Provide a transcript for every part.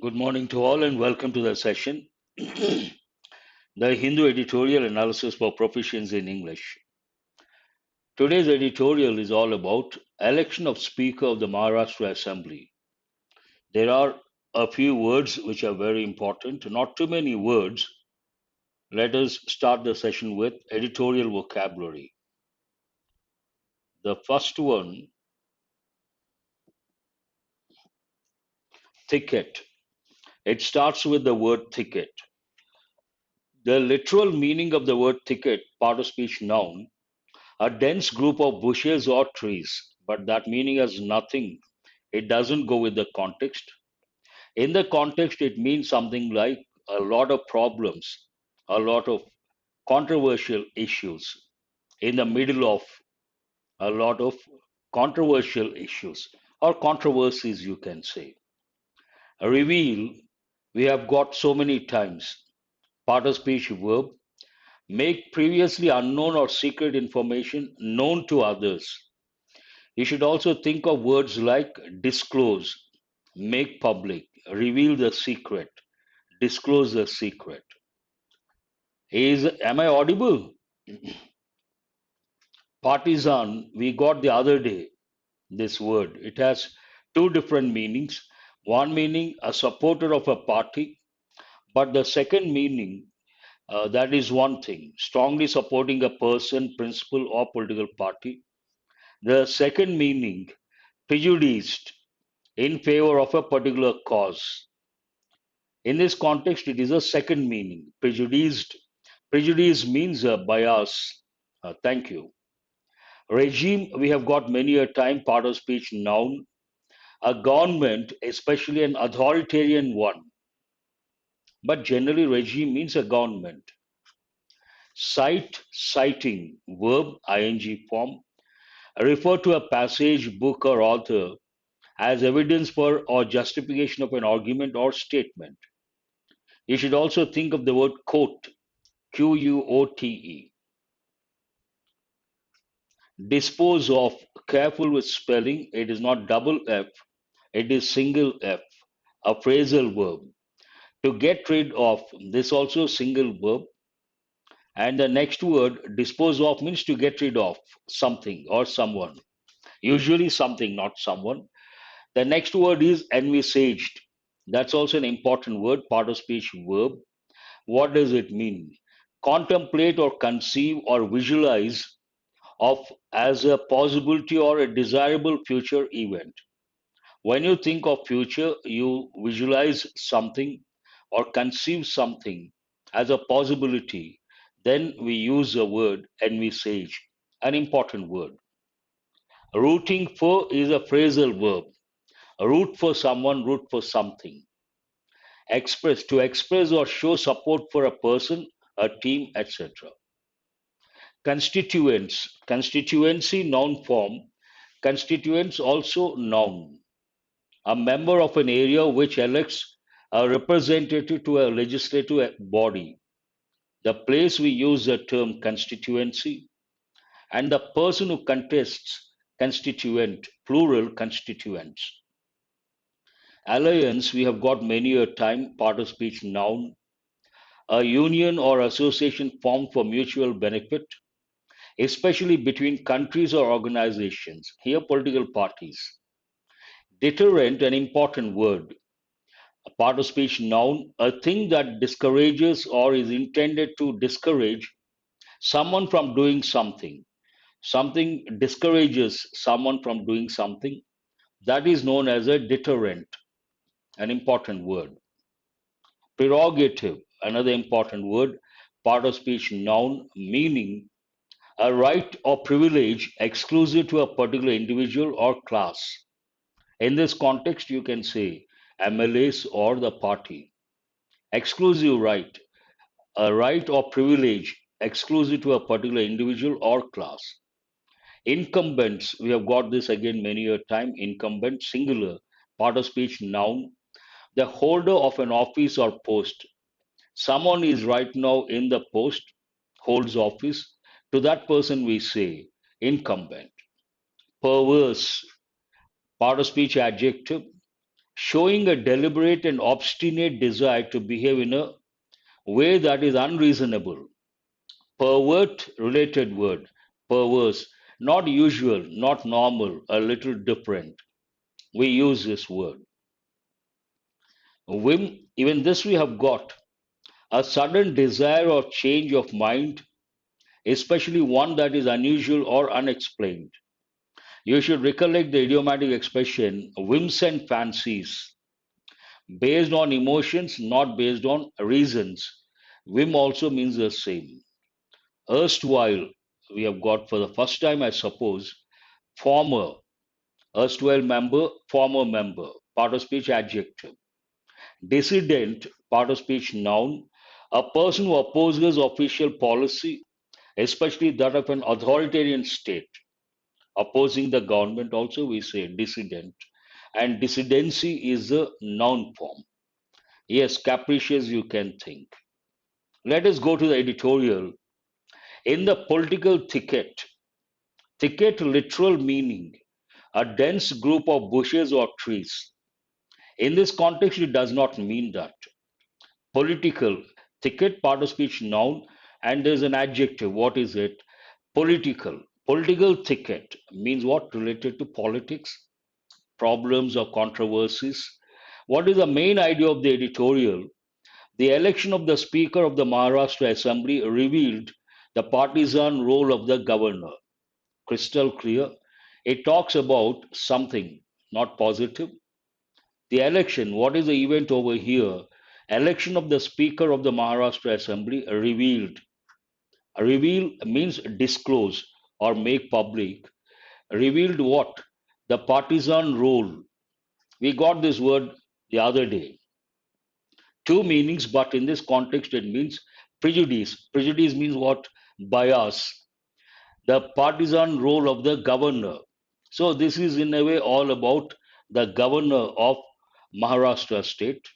Good morning to all and welcome to the session. The Hindu Editorial Analysis for Proficiency in English. Today's editorial is all about election of Speaker of the Maharashtra Assembly. There are a few words which are very important, not too many words. Let us start the session with editorial vocabulary. The first one, thicket. It starts with the word thicket. The literal meaning of the word thicket, part of speech noun, a dense group of bushes or trees, but that meaning has nothing. It doesn't go with the context. In the context, it means something like a lot of problems, a lot of controversial issues, in the middle of a lot of controversial issues or controversies, you can say. Reveal, we have got so many times. Part of speech verb, make previously unknown or secret information known to others. You should also think of words like disclose, make public, reveal the secret, disclose the secret. Am I audible? Partisan, we got the other day this word. It has two different meanings. One meaning a supporter of a party, but the second meaning that is one thing, strongly supporting a person, principle, or political party. The second meaning, prejudiced in favor of a particular cause. In this context, it is a second meaning, prejudiced. Prejudice means a bias. Thank you. Regime, we have got many a time, part of speech noun. A government, especially an authoritarian one, but generally regime means a government. Cite, citing, verb, ing form, refer to a passage, book, or author as evidence for or justification of an argument or statement. You should also think of the word quote, quote. Dispose of, careful with spelling, it is not double F, it is single F, a phrasal verb. To get rid of, this also single verb. And the next word, dispose of, means to get rid of something or someone. Usually something, not someone. The next word is envisaged. That's also an important word, part of speech verb. What does it mean? Contemplate or conceive or visualize of as a possibility or a desirable future event. When you think of future, you visualize something or conceive something as a possibility. Then we use the word envisage, an important word. Rooting for is a phrasal verb. Root for someone, root for something. Express, to express or show support for a person, a team, etc. Constituents, constituency noun form. Constituents also noun. A member of an area which elects a representative to a legislative body. The place we use the term constituency, and the person who contests, constituent, plural constituents. Alliance, we have got many a time, part of speech noun. A union or association formed for mutual benefit, especially between countries or organizations, here political parties. Deterrent, an important word. A part of speech noun, a thing that discourages or is intended to discourage someone from doing something. Something discourages someone from doing something. That is known as a deterrent, an important word. Prerogative, another important word, part of speech noun, meaning a right or privilege exclusive to a particular individual or class. In this context, you can say MLAs or the party. Exclusive right, a right or privilege exclusive to a particular individual or class. Incumbents, we have got this again many a time. Incumbent, singular, part of speech noun, the holder of an office or post. Someone is right now in the post, holds office. To that person we say incumbent. Perverse, part of speech adjective, showing a deliberate and obstinate desire to behave in a way that is unreasonable. Pervert related word, perverse, not usual, not normal, a little different. We use this word. Whim, even this we have got. A sudden desire or change of mind, especially one that is unusual or unexplained. You should recollect the idiomatic expression whims and fancies, based on emotions, not based on reasons. Whim also means the same. Erstwhile, we have got for the first time, I suppose, former, erstwhile member, former member, part of speech adjective. Dissident, part of speech noun, a person who opposes official policy, especially that of an authoritarian state. Opposing the government, also we say dissident. And dissidency is a noun form. Yes, capricious you can think. Let us go to the editorial. In the political thicket, thicket literal meaning, a dense group of bushes or trees. In this context, it does not mean that. Political, thicket, part of speech noun, and there's an adjective. What is it? Political. Political thicket means what? Related to politics, problems, or controversies. What is the main idea of the editorial? The election of the Speaker of the Maharashtra Assembly revealed the partisan role of the governor. Crystal clear. It talks about something not positive. The election, what is the event over here? Election of the Speaker of the Maharashtra Assembly revealed. Reveal means disclose or make public. Revealed what? The partisan role. We got this word the other day. Two meanings, but in this context, it means prejudice. Prejudice means what? Bias. The partisan role of the governor. So, this is in a way all about the governor of Maharashtra state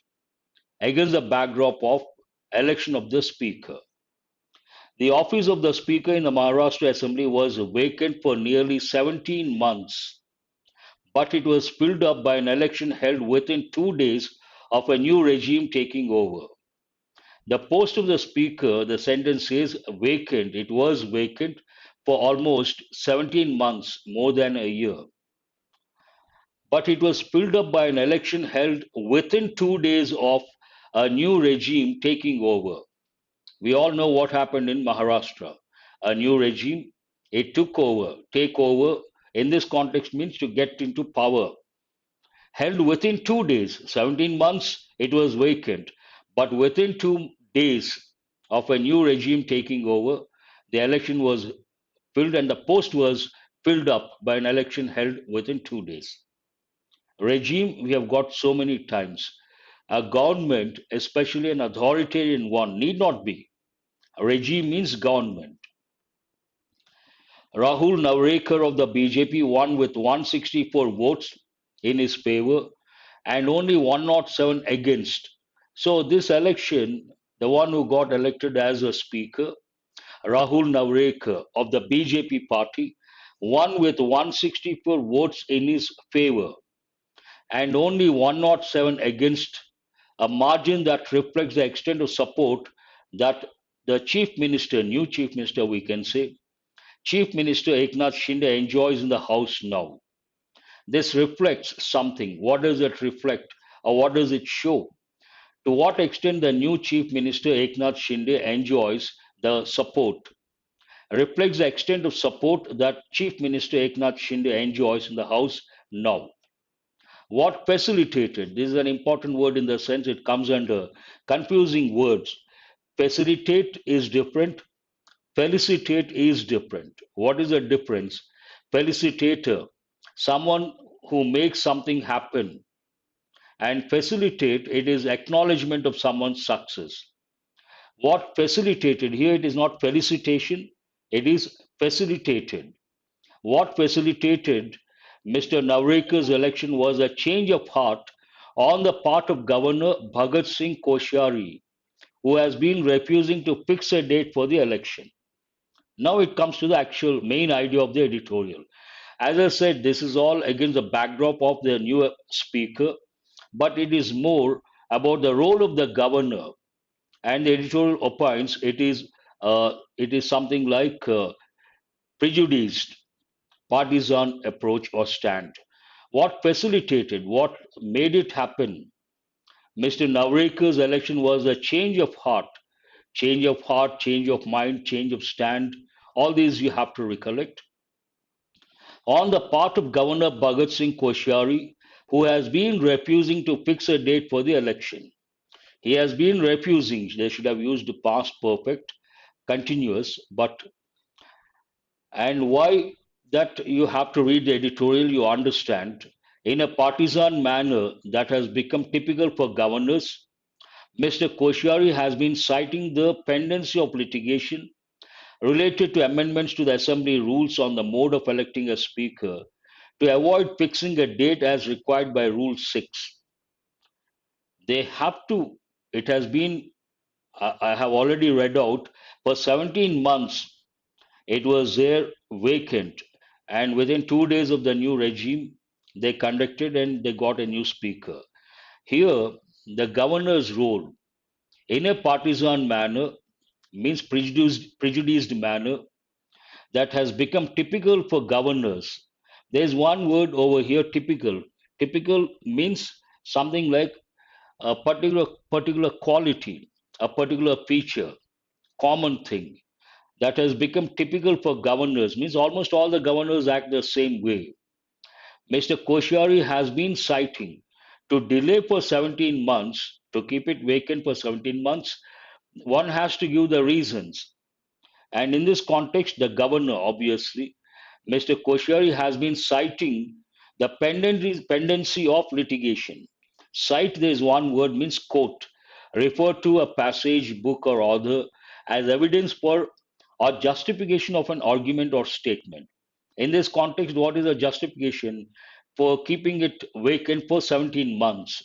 against the backdrop of election of the speaker. The office of the speaker in the Maharashtra assembly was vacant for nearly 17 months, but it was filled up by an election held within 2 days of a new regime taking over. The post of the speaker, the sentence says vacant. It was vacant for almost 17 months, more than a year. But it was filled up by an election held within 2 days of a new regime taking over. We all know what happened in Maharashtra. A new regime, it took over. Take over in this context means to get into power. Held within 2 days, 17 months, it was vacant. But within 2 days of a new regime taking over, the election was filled and the post was filled up by an election held within 2 days. Regime, we have got so many times. A government, especially an authoritarian one, need not be. Regime means government. Rahul Navrekar of the BJP won with 164 votes in his favor and only 107 against. So, this election, the one who got elected as a speaker, Rahul Navrekar of the BJP party, won with 164 votes in his favor and only 107 against, a margin that reflects the extent of support that the chief minister, new chief minister, we can say, Chief Minister Eknath Shinde enjoys in the House now. This reflects something. What does it reflect or what does it show? To what extent the new Chief Minister Eknath Shinde enjoys the support? Reflects the extent of support that Chief Minister Eknath Shinde enjoys in the House now. What facilitated? This is an important word in the sense it comes under confusing words. Facilitate is different. Felicitate is different. What is the difference? Felicitator, someone who makes something happen, and facilitate, it is acknowledgement of someone's success. What facilitated here, it is not felicitation, it is facilitated. What facilitated Mr. Navrekar's election was a change of heart on the part of Governor Bhagat Singh Koshari, who has been refusing to fix a date for the election. Now it comes to the actual main idea of the editorial. As I said, this is all against the backdrop of the new speaker. but it is more about the role of the governor. And the editorial opines it is something like prejudiced, partisan approach or stand. What facilitated, what made it happen? Mr. Navrekar's election was a change of mind, change of stand. All these you have to recollect. On the part of Governor Bhagat Singh Koshyari, who has been refusing to fix a date for the election. He has been refusing, they should have used the past perfect, continuous, but and why that you have to read the editorial, you understand. In a partisan manner that has become typical for governors, Mr. Koshyari has been citing the pendency of litigation related to amendments to the Assembly rules on the mode of electing a speaker to avoid fixing a date as required by Rule 6. They have to, it has been, I have already read out, for 17 months it was there vacant, and within 2 days of the new regime, they conducted and they got a new speaker. Here, the governor's role in a partisan manner means prejudiced manner that has become typical for governors. There's one word over here, typical. Typical means something like a particular quality, a particular feature, common thing that has become typical for governors means almost all the governors act the same way. Mr. Koshari has been citing to delay for 17 months, to keep it vacant for 17 months. One has to give the reasons. And in this context, the governor, obviously, Mr. Koshari has been citing the pendency of litigation. Cite, there is one word, means quote, refer to a passage, book, or author as evidence for or justification of an argument or statement. In this context, what is a justification for keeping it vacant for 17 months?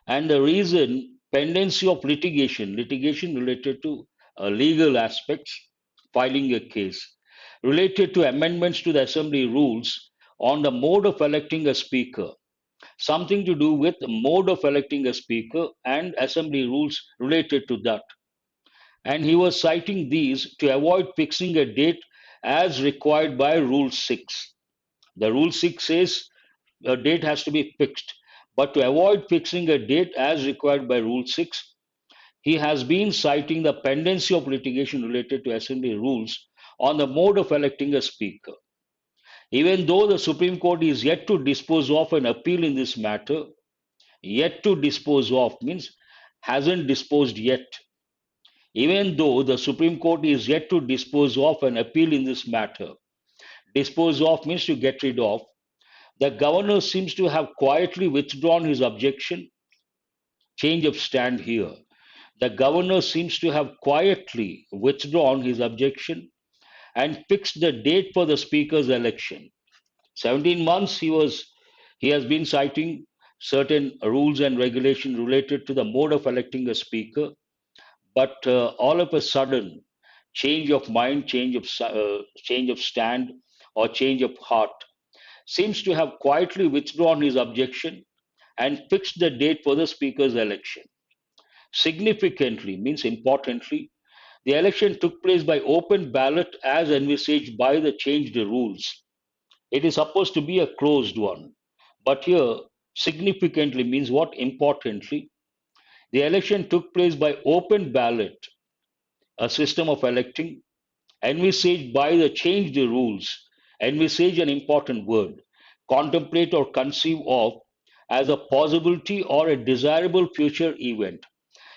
And the reason, pendency of litigation related to legal aspects, filing a case, related to amendments to the assembly rules on the mode of electing a speaker, something to do with the mode of electing a speaker and assembly rules related to that. And he was citing these to avoid fixing a date as required by Rule 6. The Rule 6 says a date has to be fixed. But to avoid fixing a date as required by Rule 6, he has been citing the pendency of litigation related to assembly rules on the mode of electing a speaker. Even though the Supreme Court is yet to dispose of an appeal in this matter, yet to dispose of means hasn't disposed yet. Even though the Supreme Court is yet to dispose of an appeal in this matter, dispose of means to get rid of, the governor seems to have quietly withdrawn his objection. Change of stand here. The governor seems to have quietly withdrawn his objection and fixed the date for the speaker's election. 17 months he has been citing certain rules and regulations related to the mode of electing a speaker, but all of a sudden, change of mind, change of stand, or change of heart seems to have quietly withdrawn his objection and fixed the date for the speaker's election. Significantly means importantly, the election took place by open ballot as envisaged by the changed rules. It is supposed to be a closed one. But here, significantly means what? Importantly, the election took place by open ballot, a system of electing, envisaged by the changed rules. Envisage an important word. Contemplate or conceive of as a possibility or a desirable future event.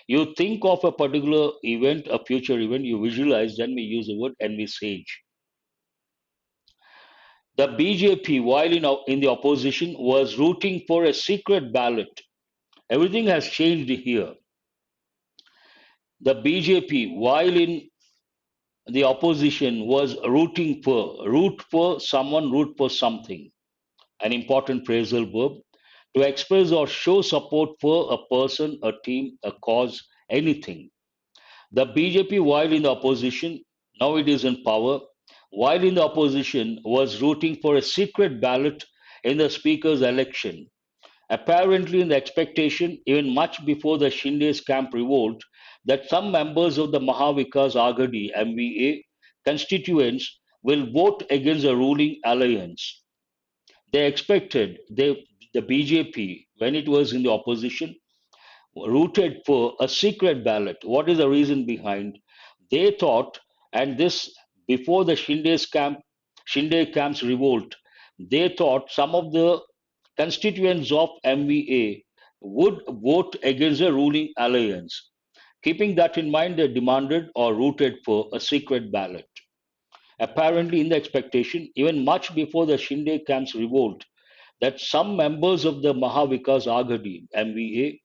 You think of a particular event, a future event, you visualize, then we use the word envisage. The BJP, while in the opposition, was rooting for a secret ballot. Everything has changed here. The BJP, while in the opposition, was root for someone, root for something, an important phrasal verb, to express or show support for a person, a team, a cause, anything. The BJP, while in the opposition, now it is in power, while in the opposition, was rooting for a secret ballot in the speaker's election. apparently in the expectation, even much before the Shinde's camp revolt, that some members of the Mahavikas Aghadi MVA constituents will vote against the ruling alliance. They expected the BJP, when it was in the opposition, rooted for a secret ballot. What is the reason behind? They thought, and this before the Shinde camp's revolt, they thought some of the constituents of MVA would vote against the ruling alliance. Keeping that in mind, they demanded or rooted for a secret ballot. Apparently, in the expectation, even much before the Shinde camp's revolt, that some members of the Mahavikas Aghadi MVA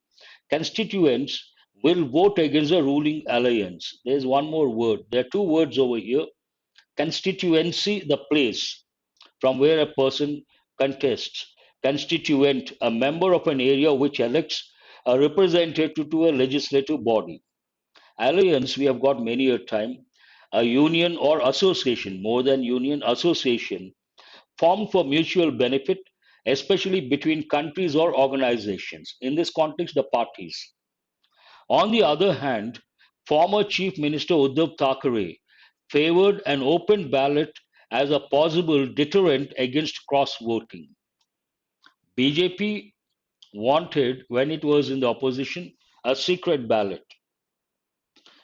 constituents will vote against the ruling alliance. There's one more word. There are two words over here. Constituency, the place from where a person contests. Constituent, a member of an area which elects a representative to a legislative body. Alliance, we have got many a time. A union or association, more than union, association, formed for mutual benefit, especially between countries or organizations. In this context, the parties. On the other hand, former Chief Minister Uddhav Thackeray favored an open ballot as a possible deterrent against cross voting. BJP wanted, when it was in the opposition, a secret ballot.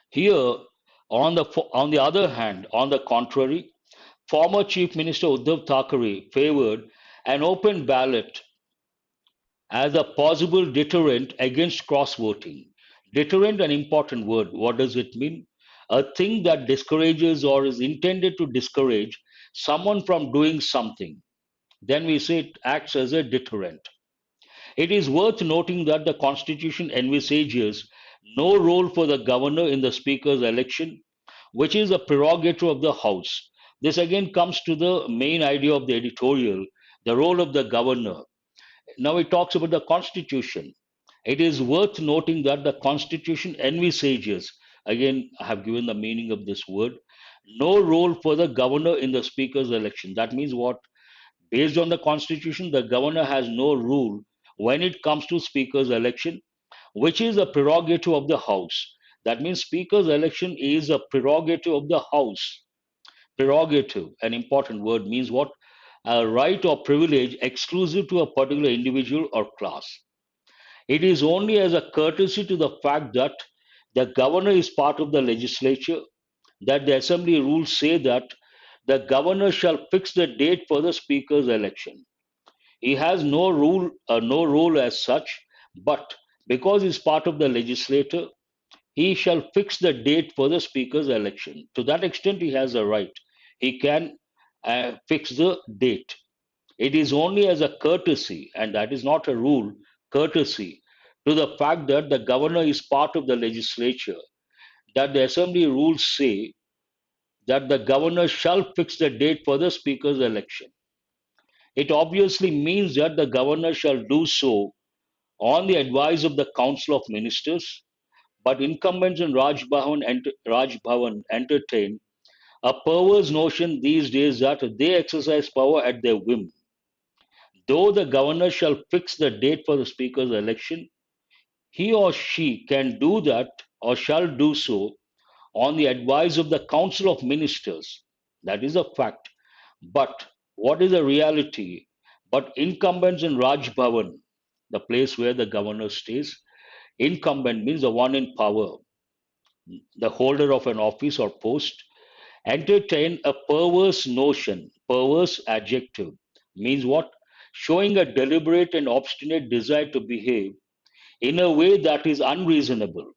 Here, on the other hand, on the contrary, former Chief Minister Uddhav Thackeray favored an open ballot as a possible deterrent against cross voting. Deterrent, an important word. What does it mean? A thing that discourages or is intended to discourage someone from doing something. Then we say it acts as a deterrent. It is worth noting that the Constitution envisages no role for the governor in the Speaker's election, which is a prerogative of the House. This again comes to the main idea of the editorial, the role of the governor. Now it talks about the Constitution. It is worth noting that the Constitution envisages, again, I have given the meaning of this word, no role for the governor in the Speaker's election. That means what? Based on the Constitution, the governor has no rule when it comes to Speaker's election, which is a prerogative of the House. That means Speaker's election is a prerogative of the House. Prerogative, an important word, means what? A right or privilege exclusive to a particular individual or class. It is only as a courtesy to the fact that the governor is part of the legislature that the assembly rules say that the governor shall fix the date for the speaker's election. He has no role as such, but because he is part of the legislature, he shall fix the date for the speaker's election. To that extent, he has a right. He can fix the date. It is only as a courtesy, and that is not a rule, courtesy to the fact that the governor is part of the legislature, that the assembly rules say that the governor shall fix the date for the speaker's election. It obviously means that the governor shall do so on the advice of the Council of Ministers, but incumbents in Raj Bhavan entertain a perverse notion these days that they exercise power at their whim. Though the governor shall fix the date for the speaker's election, he or she can do that or shall do so on the advice of the Council of Ministers. That is a fact. But what is the reality? But incumbents in Raj Bhavan, the place where the governor stays, incumbent means the one in power, the holder of an office or post, entertain a perverse notion, perverse adjective, means what? Showing a deliberate and obstinate desire to behave in a way that is unreasonable,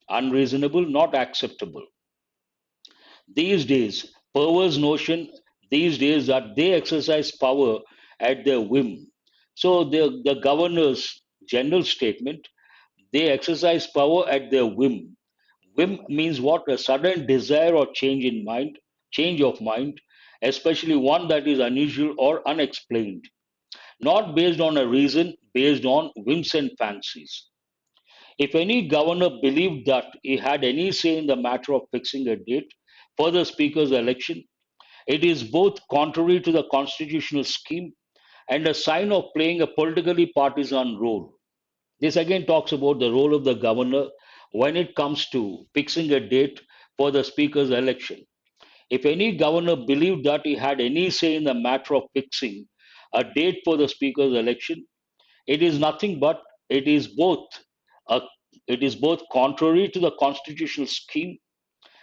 not acceptable. These days, perverse notion these days that they exercise power at their whim. So the governor's general statement, they exercise power at their whim. Whim means what? A sudden desire or change of mind, especially one that is unusual or unexplained, not based on a reason, based on whims and fancies. If any governor believed that he had any say in the matter of fixing a date for the Speaker's election, it is both contrary to the constitutional scheme and a sign of playing a politically partisan role. This again talks about the role of the governor when it comes to fixing a date for the speaker's election. If any governor believed that he had any say in the matter of fixing a date for the speaker's election, it is nothing but it is both a, it is both contrary to the constitutional scheme,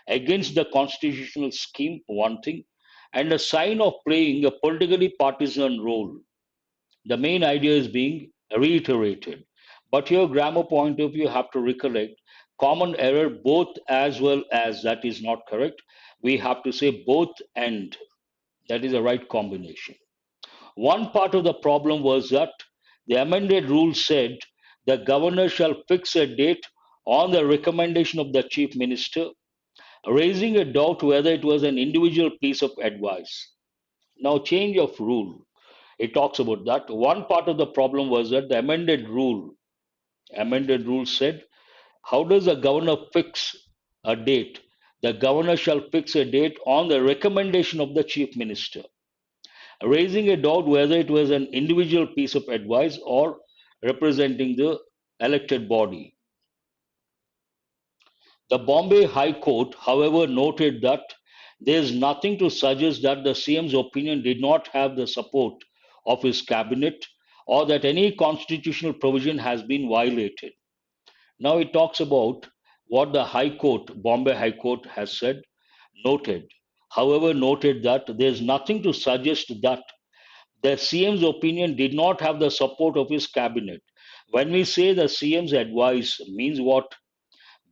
against the constitutional scheme, one thing, and a sign of playing a politically partisan role. The main idea is being reiterated. But here, grammar point of view, you have to recollect common error both as well as that is not correct. We have to say both and. That is the right combination. One part of the problem was that the amended rule said the governor shall fix a date on the recommendation of the chief minister, raising a doubt whether it was an individual piece of advice. Now, change of rule. It talks about that. One part of the problem was that the amended rule said, how does the governor fix a date? The governor shall fix a date on the recommendation of the chief minister, raising a doubt whether it was an individual piece of advice or representing the elected body. The Bombay High Court, however, noted that there is nothing to suggest that the CM's opinion did not have the support of his cabinet or that any constitutional provision has been violated. Now it talks about what the High Court, Bombay High Court, has said, noted. However, noted that there is nothing to suggest that the CM's opinion did not have the support of his cabinet. When we say the CM's advice means what?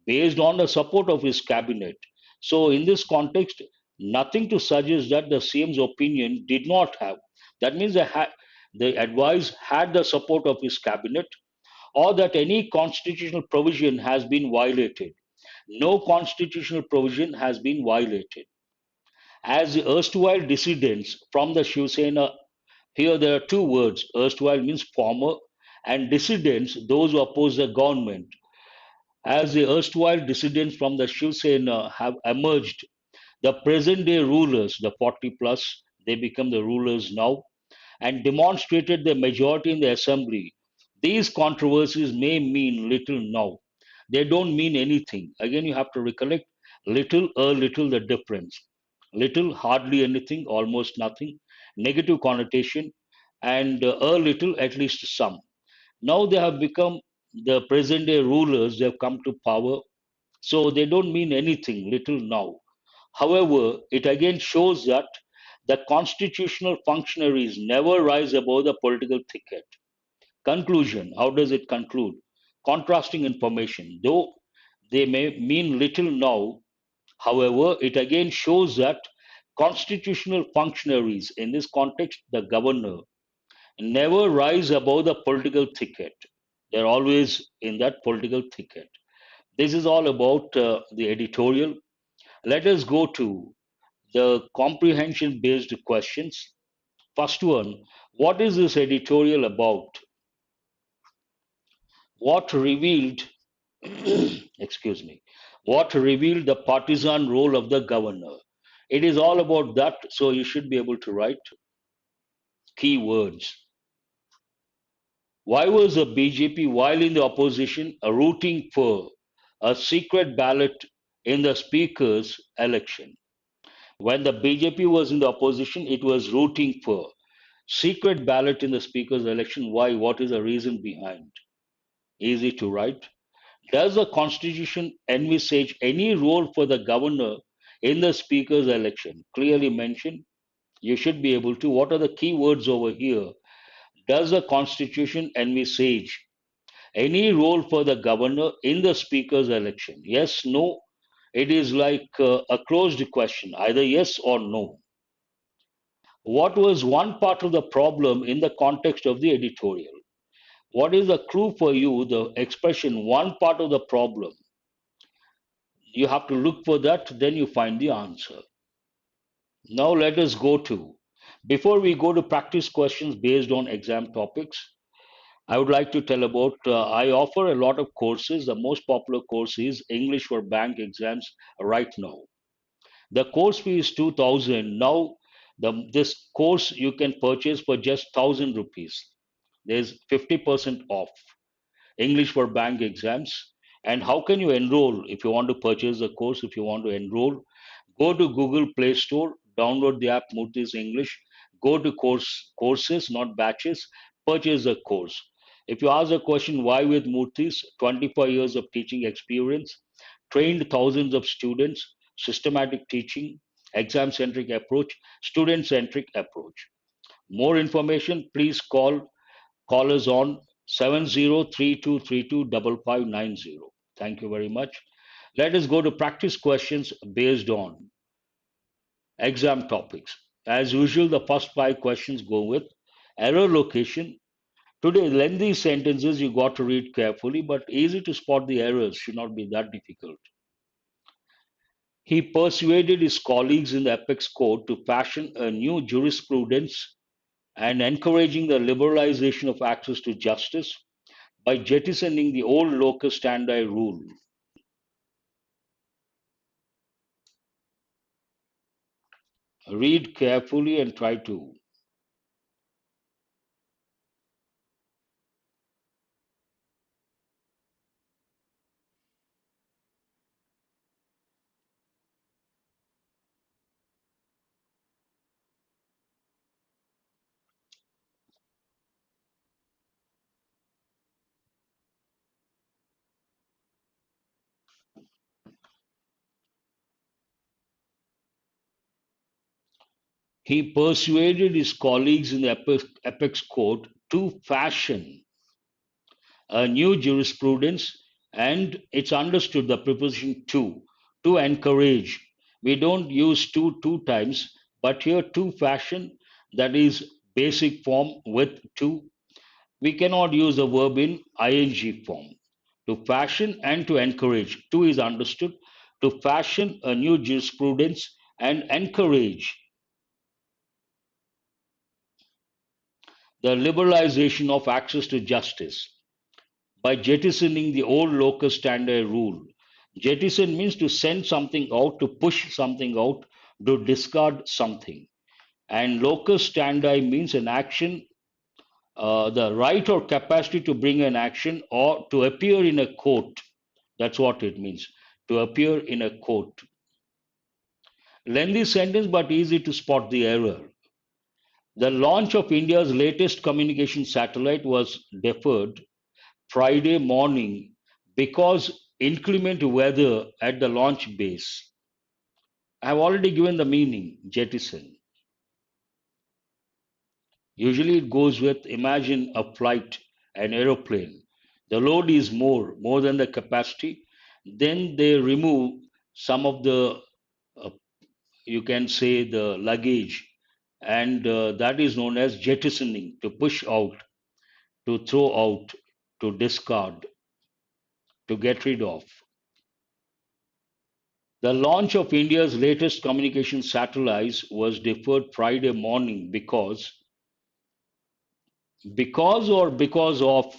Based on the support of his cabinet. So, in this context, nothing to suggest that the CM's opinion did not have. That means the advice had the support of his cabinet, or that any constitutional provision has been violated. No constitutional provision has been violated. As the erstwhile dissidents from the Shiv Sena, here there are two words. Erstwhile means former, and dissidents, those who oppose the government. As the erstwhile dissidents from the Shiv Sena have emerged, the present day rulers, the 40 plus, they become the rulers now, and demonstrated their majority in the assembly. These controversies may mean little now. They don't mean anything. Again, you have to recollect little, a little, the difference. Little, hardly anything, almost nothing, negative connotation, and a little, at least some. Now they have become the present day rulers, they have come to power, so they don't mean anything, little now. However, it again shows that the constitutional functionaries never rise above the political thicket. Conclusion. How does it conclude? Contrasting information. Though they may mean little now, however, it again shows that constitutional functionaries, in this context, the governor, never rise above the political thicket. They're always in that political thicket. This is all about the editorial. Let us go to the comprehension based questions. First one, what is this editorial about? What revealed, excuse me, what revealed the partisan role of the governor? It is all about that, so you should be able to write keywords. Why was the BJP, while in the opposition, rooting for a secret ballot in the speaker's election? When the BJP was in the opposition, it was rooting for secret ballot in the speaker's election. Why? What is the reason behind? Easy to write. Does the constitution envisage any role for the governor in the speaker's election? Clearly mentioned. You should be able to. What are the key words over here? Does the constitution envisage any role for the governor in the speaker's election? Yes, no. It is like a closed question, either yes or no. What was one part of the problem in the context of the editorial? What is the clue for you? The expression one part of the problem. You have to look for that, then you find the answer. Now let us go to, before we go to practice questions based on exam topics, I would like to tell about I offer a lot of courses. The most popular course is English for bank exams right now. The course fee is 2000. Now This course you can purchase for just 1,000 rupees. There's 50% off. English for bank exams. And how can you enroll if you want to purchase the course? If you want to enroll, go to Google Play Store, download the app Murthy's English, go to courses, not batches, purchase the course. If you ask a question, why with Murthy's? 25 years of teaching experience, trained thousands of students, systematic teaching, exam centric approach, student centric approach. More information, please call us on 7032325590. Thank you very much. Let us go to practice questions based on exam topics. As usual, the first five questions go with error location. Today, lengthy sentences you got to read carefully, but easy to spot the errors, should not be that difficult. He persuaded his colleagues in the apex court to fashion a new jurisprudence and encouraging the liberalization of access to justice by jettisoning the old locus standi rule. Read carefully and try to. He persuaded his colleagues in the apex court to fashion a new jurisprudence, and it's understood the preposition to encourage. We don't use to two times, but here to fashion, that is basic form with to. We cannot use the verb in ing form. To fashion and to encourage. To is understood. To fashion a new jurisprudence and encourage the liberalization of access to justice by jettisoning the old locus standi rule. Jettison means to send something out, to push something out, to discard something. And locus standi means an action, the right or capacity to bring an action or to appear in a court. That's what it means, to appear in a court. Lengthy sentence, but easy to spot the error. The launch of India's latest communication satellite was deferred Friday morning because inclement weather at the launch base. I have already given the meaning, jettison. Usually it goes with imagine a flight, an aeroplane. The load is more than the capacity. Then they remove some of the, uh, you can say, the luggage, and that is known as jettisoning, to push out, to throw out, to discard, to get rid of. The launch of India's latest communication satellites was deferred Friday morning because or because of.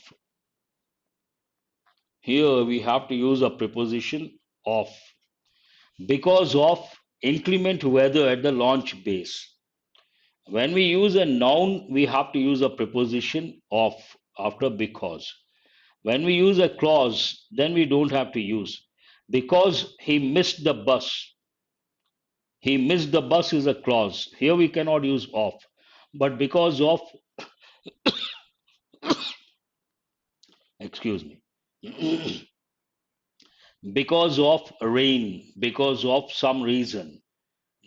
Here we have to use a preposition of. Because of inclement weather at the launch base. When we use a noun, we have to use a preposition of after because. When we use a clause, then we don't have to use. Because he missed the bus. He missed the bus is a clause. Here we cannot use of. But because of, excuse me, because of rain, because of some reason.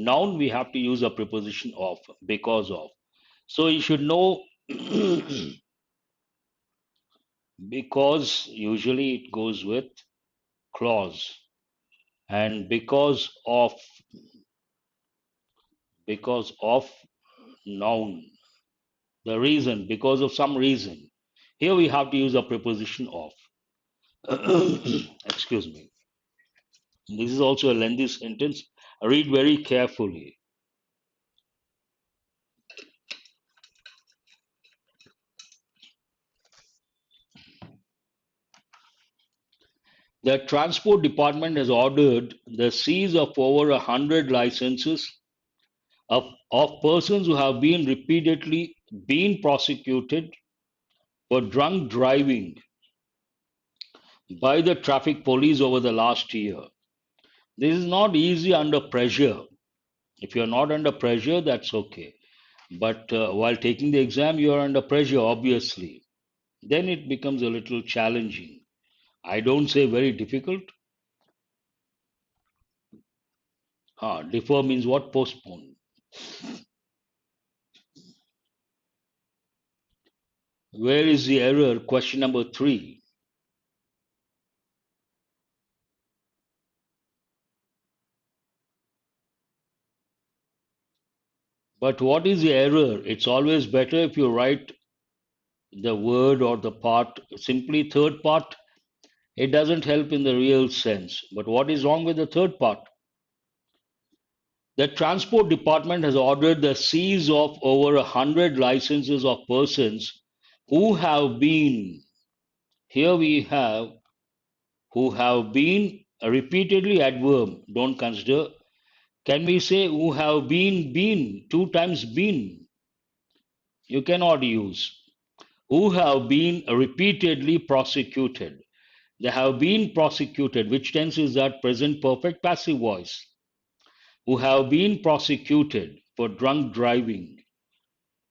Noun, we have to use a preposition of, because of. So you should know because usually it goes with clause. And because of noun, the reason, because of some reason. Here we have to use a preposition of. Excuse me. This is also a lengthy sentence. Read very carefully. The Transport Department has ordered the seize of over 100 licenses of of persons who have been repeatedly been prosecuted for drunk driving by the traffic police over the last year. This is not easy under pressure. If you're not under pressure, that's okay. But while taking the exam, you are under pressure, obviously. Then it becomes a little challenging. I don't say very difficult. Defer means what? Postpone. Where is the error? Question number three. But what is the error? It's always better if you write the word or the part simply third part. It doesn't help in the real sense. But what is wrong with the third part? The Transport Department has ordered the seize of over 100 licenses of persons who have been, here we have, who have been repeatedly adverb, don't consider. Can we say who have been, two times been? You cannot use. Who have been repeatedly prosecuted. They have been prosecuted. Which tense is that? Present perfect passive voice. Who have been prosecuted for drunk driving.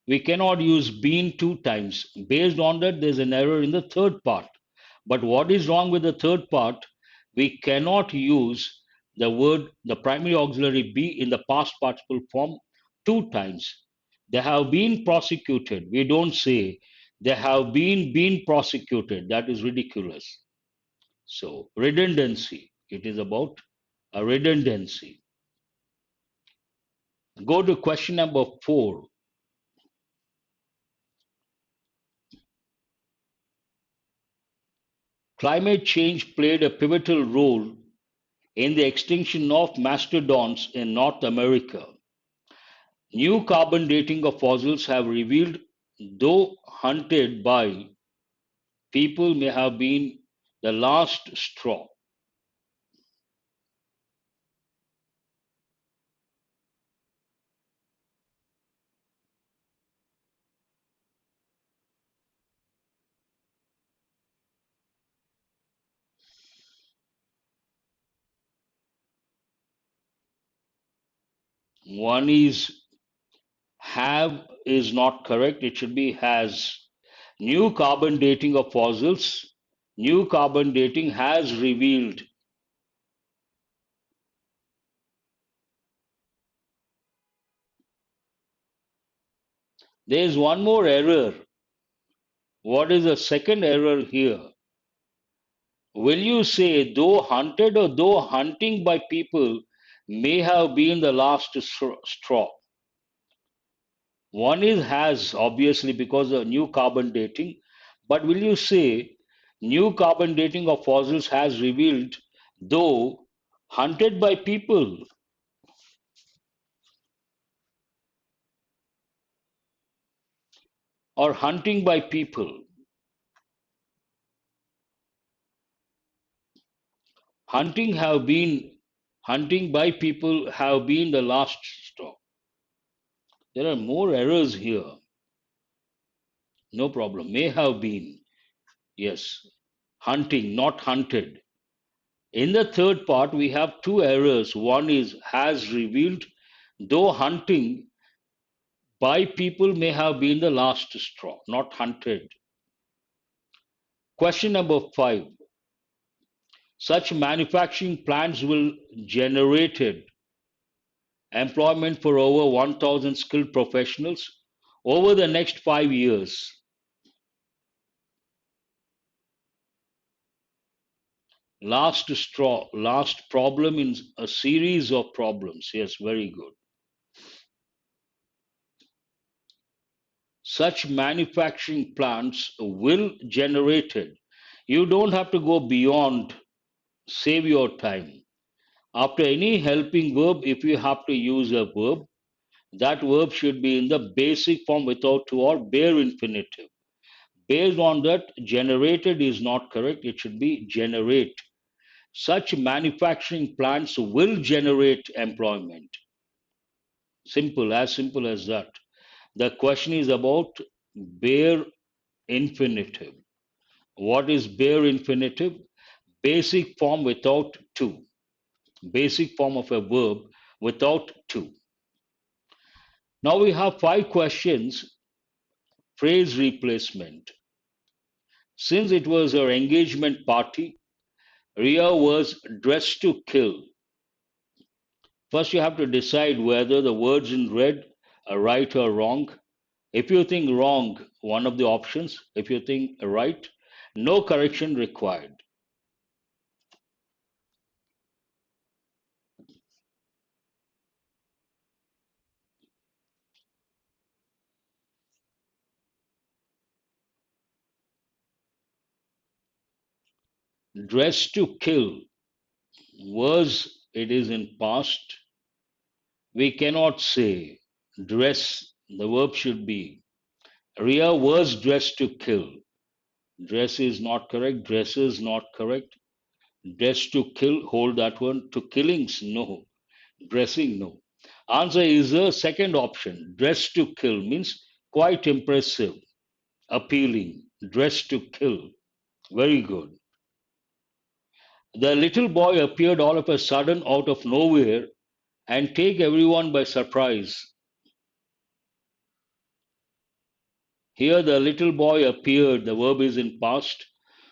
We cannot use been two times. Based on that, there's an error in the third part. But what is wrong with the third part? We cannot use the word, the primary auxiliary be in the past participle form two times. They have been prosecuted. We don't say they have been prosecuted. That is ridiculous. So redundancy. It is about a redundancy. Go to question number 4. Climate change played a pivotal role in the extinction of mastodons in North America. New carbon dating of fossils have revealed, though hunted by people, may have been the last straw. One is have is not correct. It should be has. New carbon dating of fossils. New carbon dating has revealed. There is one more error. What is the second error here? Will you say though hunted or though hunting by people may have been the last straw? One is has, obviously, because of new carbon dating. But will you say new carbon dating of fossils has revealed, though hunted by people or hunting by people? Hunting have been, hunting by people have been the last straw. There are more errors here. No problem. May have been. Yes. Hunting, not hunted. In the third part, we have two errors. One is has revealed, though hunting by people may have been the last straw, not hunted. Question number 5. Such manufacturing plants will generated employment for over 1,000 skilled professionals over the next 5 years. Last straw, last problem in a series of problems. Yes, very good. Such manufacturing plants will generated. You don't have to go beyond, save your time. After any helping verb, if you have to use a verb, that verb should be in the basic form without to or bare infinitive. Based on that, generated is not correct. It should be generate. Such manufacturing plants will generate employment. Simple as that. The question is about bare infinitive. What is bare infinitive? Basic form without to. Basic form of a verb without to. Now we have five questions. Phrase replacement. Since it was her engagement party, Ria was dressed to kill. First, you have to decide whether the words in red are right or wrong. If you think wrong, one of the options. If you think right, no correction required. Dressed to kill was, it is in past. We cannot say dress. The verb should be Ria was dressed to kill. Dress is not correct. Dress is not correct. Dress to kill, hold that one. To killings, no. Dressing, no. Answer is the second option. Dress to kill means quite impressive, appealing. Dress to kill. Very good. The little boy appeared all of a sudden out of nowhere and take everyone by surprise. Here the little boy appeared, the verb is in past,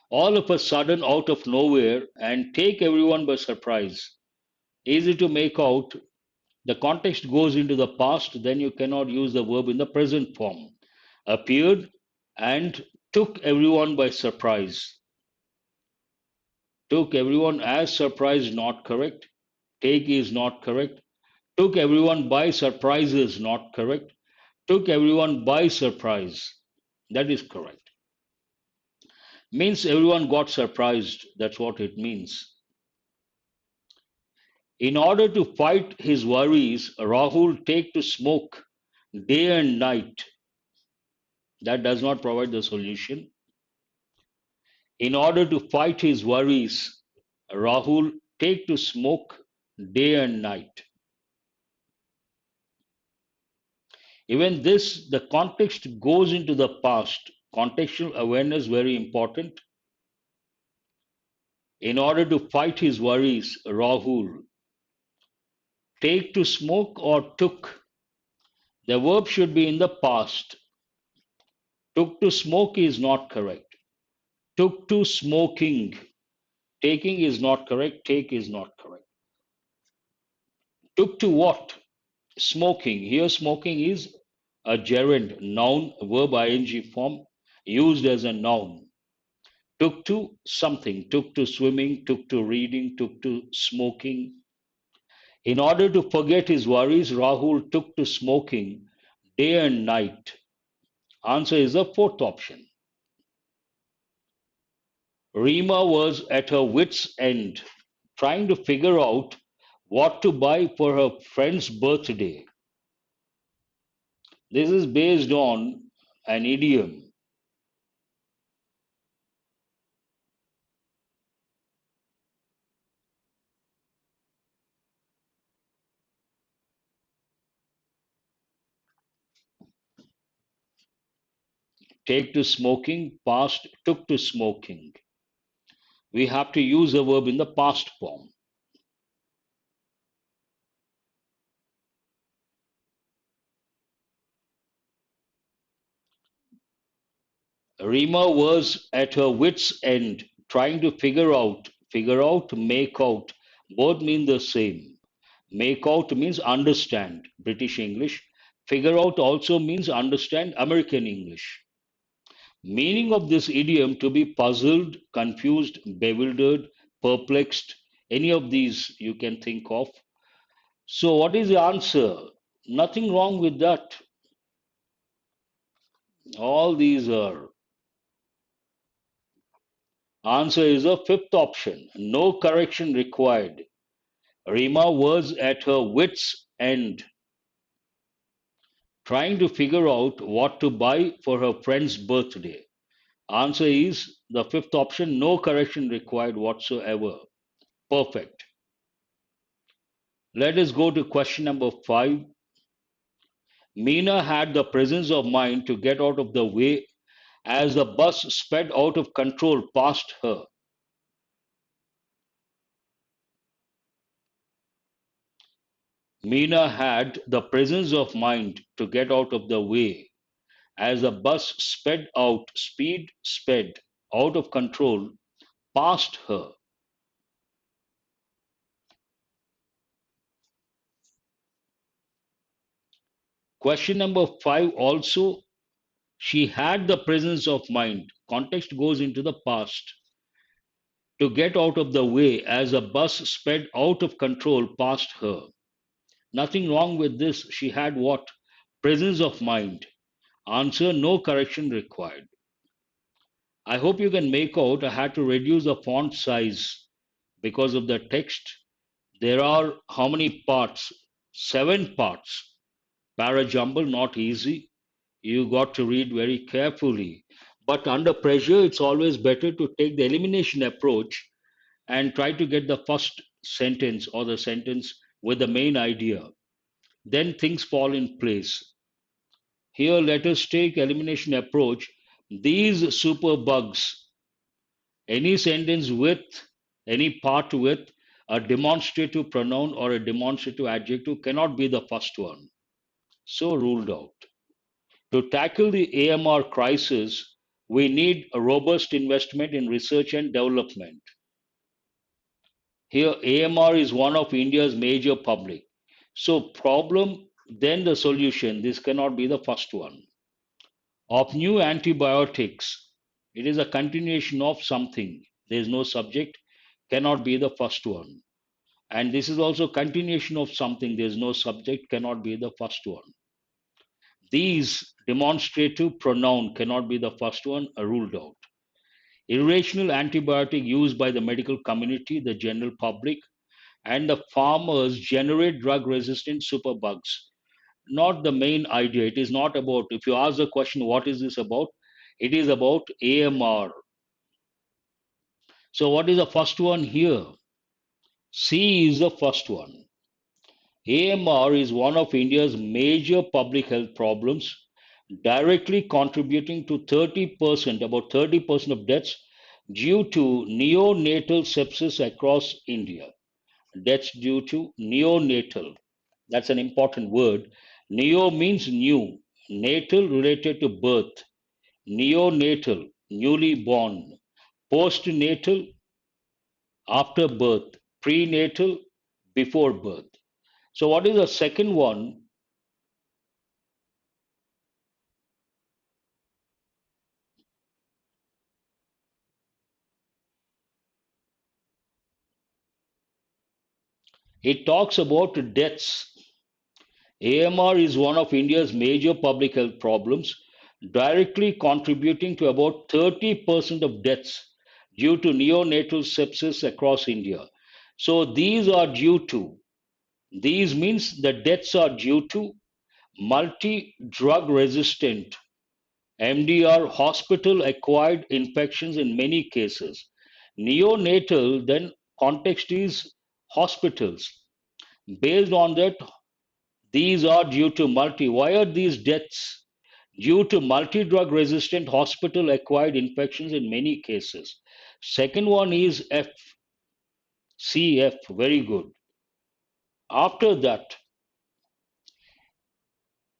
all of a sudden out of nowhere and take everyone by surprise. Easy to make out. The context goes into the past, then you cannot use the verb in the present form. Appeared and took everyone by surprise. Took everyone as surprise, not correct. Take is not correct. Took everyone by surprise is not correct. Took everyone by surprise. That is correct. Means everyone got surprised. That's what it means. In order to fight his worries, Rahul take to smoke day and night. That does not provide the solution. In order to fight his worries, Rahul take to smoke day and night. Even this, the context goes into the past. Contextual awareness very important. In order to fight his worries, Rahul take to smoke or took. The verb should be in the past. Took to smoke is not correct. Took to smoking. Taking is not correct. Take is not correct. Took to what? Smoking. Here, smoking is a gerund, noun, verb ing form, used as a noun. Took to something. Took to swimming. Took to reading. Took to smoking. In order to forget his worries, Rahul took to smoking day and night. Answer is the fourth option. Rima was at her wits' end, trying to figure out what to buy for her friend's birthday. This is based on an idiom. Take to smoking, past took to smoking. We have to use a verb in the past form. Rima was at her wits' end, trying to figure out, make out. Both mean the same. Make out means understand, British English. Figure out also means understand, American English. Meaning of this idiom to be puzzled, confused, bewildered, perplexed, any of these you can think of. So, what is the answer? Nothing wrong with that. All these are. Answer is a fifth option. No correction required. Rima was at her wits' end, trying to figure out what to buy for her friend's birthday. Answer is the fifth option. No correction required whatsoever. Perfect. Let us go to question number 5. Meena had the presence of mind to get out of the way as the bus sped out of control past her. Meena had the presence of mind to get out of the way as the bus sped out of control past her. Question number 5 also, she had the presence of mind. Context goes into the past. To get out of the way as a bus sped out of control past her. Nothing wrong with this. She had what? Presence of mind. Answer, no correction required. I hope you can make out I had to reduce the font size because of the text. There are how many parts? 7 parts. Para Jumble, not easy. You got to read very carefully. But under pressure, it's always better to take the elimination approach and try to get the first sentence or the sentence with the main idea. Then things fall in place. Here, let us take elimination approach. These superbugs, any sentence with, any part with a demonstrative pronoun or a demonstrative adjective cannot be the first one. So ruled out. To tackle the AMR crisis, we need a robust investment in research and development. Here, AMR is one of India's major public. So, problem, then the solution. This cannot be the first one. Of new antibiotics, it is a continuation of something. There is no subject, cannot be the first one. And this is also continuation of something. There is no subject, cannot be the first one. These demonstrative pronoun cannot be the first one, ruled out. Irrational antibiotic used by the medical community, the general public, and the farmers generate drug resistant superbugs. Not the main idea. It is not about, if you ask the question, what is this about? It is about AMR. So, what is the first one here? C is the first one. AMR is one of India's major public health problems, directly contributing to 30%, about 30% of deaths due to neonatal sepsis across India. Deaths due to neonatal. That's an important word. Neo means new, natal related to birth, neonatal, newly born, postnatal, after birth, prenatal, before birth. So, what is the second one? It talks about deaths. AMR is one of India's major public health problems, directly contributing to about 30% of deaths due to neonatal sepsis across India. So these are due to, these means the deaths are due to multi drug resistant MDR hospital acquired infections in many cases. Neonatal, then context is hospitals. Based on that, these are due to multi. Why are these deaths? Due to multi drug resistant hospital acquired infections in many cases. Second one is F, CF, very good. After that,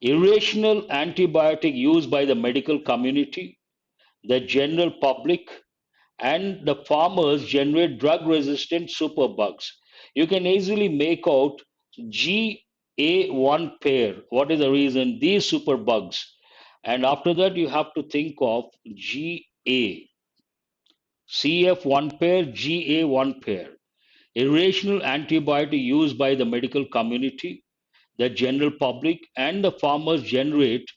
irrational antibiotic used by the medical community, the general public, and the farmers generate drug resistant superbugs. You can easily make out GA1 pair. What is the reason? These superbugs. And after that, you have to think of GA, CF1 pair, GA1 pair. Irrational antibiotic used by the medical community, the general public, and the farmers generate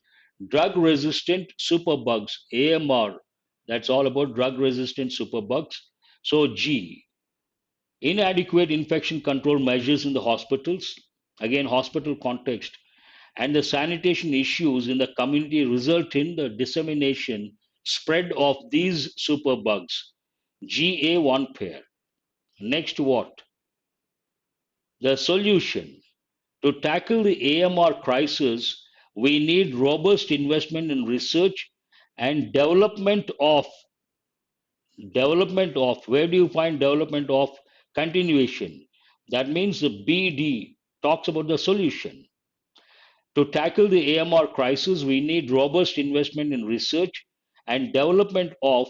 drug resistant superbugs, AMR. That's all about drug resistant superbugs. So, G, inadequate infection control measures in the hospitals, again, hospital context, and the sanitation issues in the community result in the dissemination, spread of these superbugs, GA1 pair. Next, what? The solution. To tackle the AMR crisis, We need robust investment in research and development of where do you find development of continuation? That means the BD talks about the solution. To tackle the AMR crisis, we need robust investment in research and development of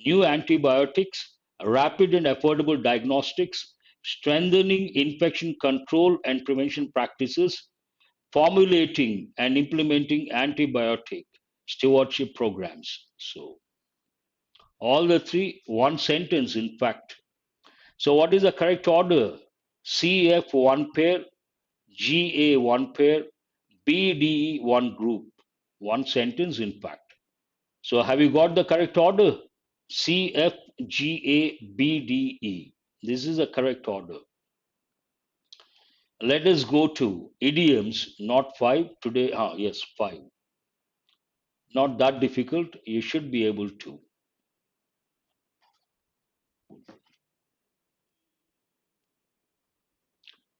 new antibiotics, rapid and affordable diagnostics, strengthening infection control and prevention practices, formulating and implementing antibiotic stewardship programs. So, all the three, one sentence, in fact. So, what is the correct order? CF one pair, GA one pair, BDE one group. One sentence, in fact. So, have you got the correct order? CFGABDE. This is the correct order. Let us go to idioms, not five today. Ah, yes, five. Not that difficult. You should be able to.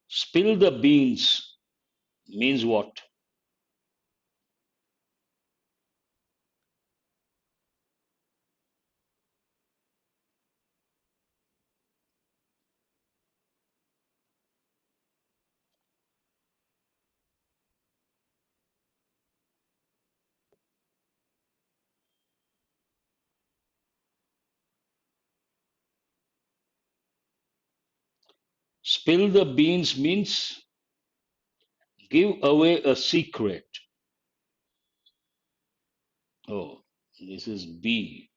Spill the beans means what? Spill the beans means give away a secret. Oh, this is B.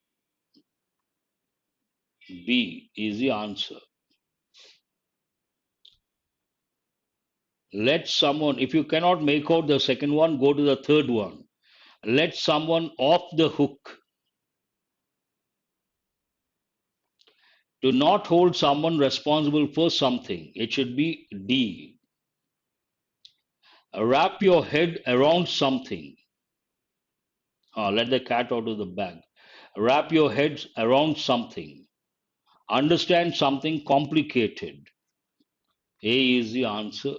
B is the answer. Let someone, if you cannot make out the second one, go to the third one. Let someone off the hook. Do not hold someone responsible for something. It should be D. Wrap your head around something. Let the cat out of the bag. Wrap your head around something. Understand something complicated. A is the answer.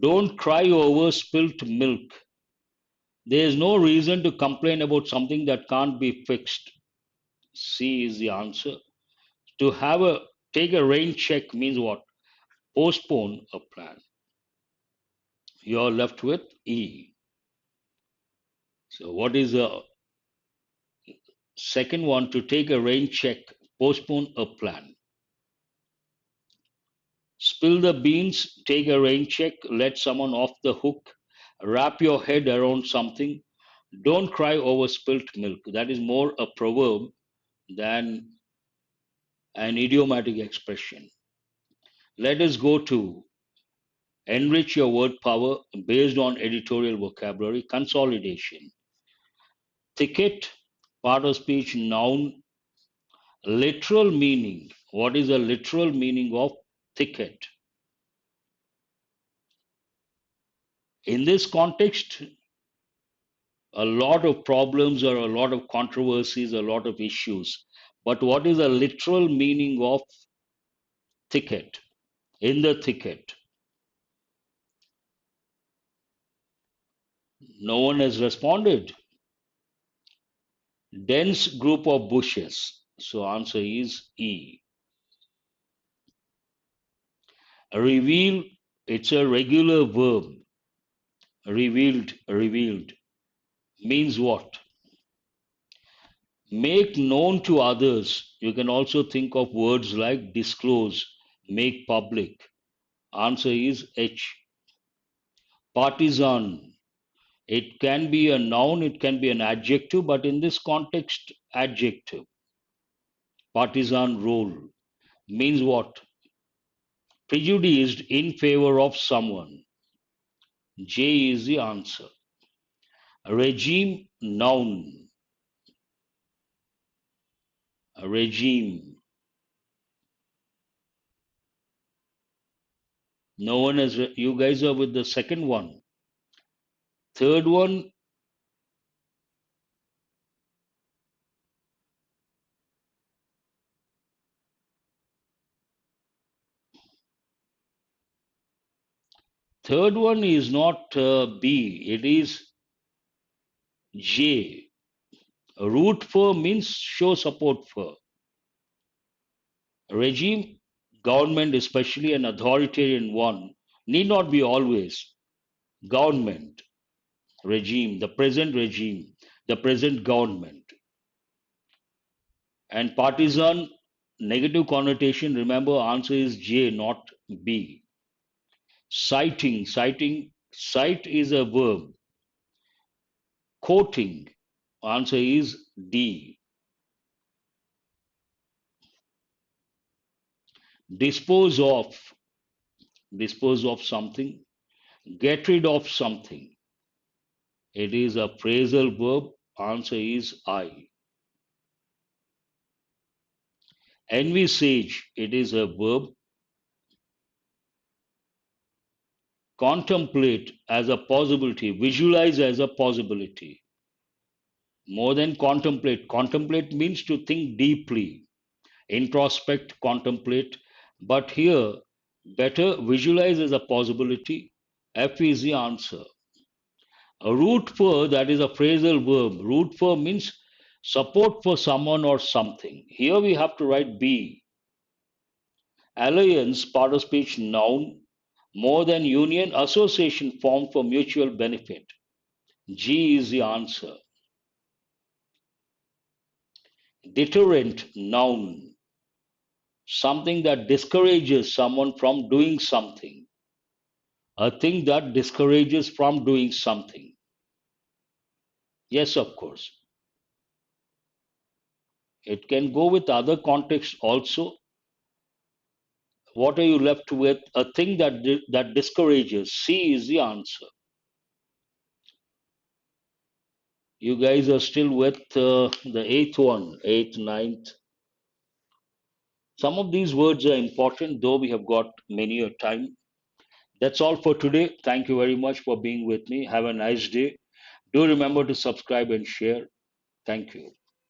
Don't cry over spilt milk. There is no reason to complain about something that can't be fixed. C is the answer. To have a take a rain check means what? Postpone a plan. You're left with E. So what is the second one? To take a rain check, postpone a plan. Spill the beans, take a rain check, let someone off the hook, wrap your head around something, don't cry over spilt milk. That is more a proverb than an idiomatic expression. Let us go to enrich your word power based on editorial vocabulary, consolidation. Thicket, part of speech, noun, literal meaning. What is the literal meaning of thicket? In this context, a lot of problems or a lot of controversies, a lot of issues. But what is the literal meaning of thicket? In the thicket, no one has responded. Dense group of bushes. So answer is E. Reveal, it's a regular verb. Revealed, revealed means what? Make known to others. You can also think of words like disclose, make public. Answer is H. Partisan. It can be a noun, it can be an adjective, but in this context, adjective. Partisan role means what? Prejudiced in favor of someone. J is the answer. Regime, noun. Regime. No one has, you guys are with the second one. Third one, Third one is not B, it is J. Root for means show support for. Regime, government, especially an authoritarian one, need not be always. Government, regime, the present government. And partisan, negative connotation, remember answer is J, not B. Cite is a verb. Quoting, answer is D. Dispose of, dispose of something. Get rid of something. It is a phrasal verb. Answer is I. Envisage, it is a verb. Contemplate as a possibility. Visualize as a possibility. More than contemplate. Contemplate means to think deeply, introspect, contemplate. But here, better visualize as a possibility. F is the answer. A root for, that is a phrasal verb. Root for means support for someone or something. Here we have to write B. Alliance, part of speech, noun. More than union, association formed for mutual benefit. G is the answer. Deterrent, noun. Something that discourages someone from doing something. A thing that discourages from doing something. Yes, of course. It can go with other contexts also. What are you left with? A thing that discourages. C is the answer. You guys are still with the eighth one, eighth, ninth. Some of these words are important, though we have got many a time. That's all for today. Thank you very much for being with me. Have a nice day. Do remember to subscribe and share. Thank you.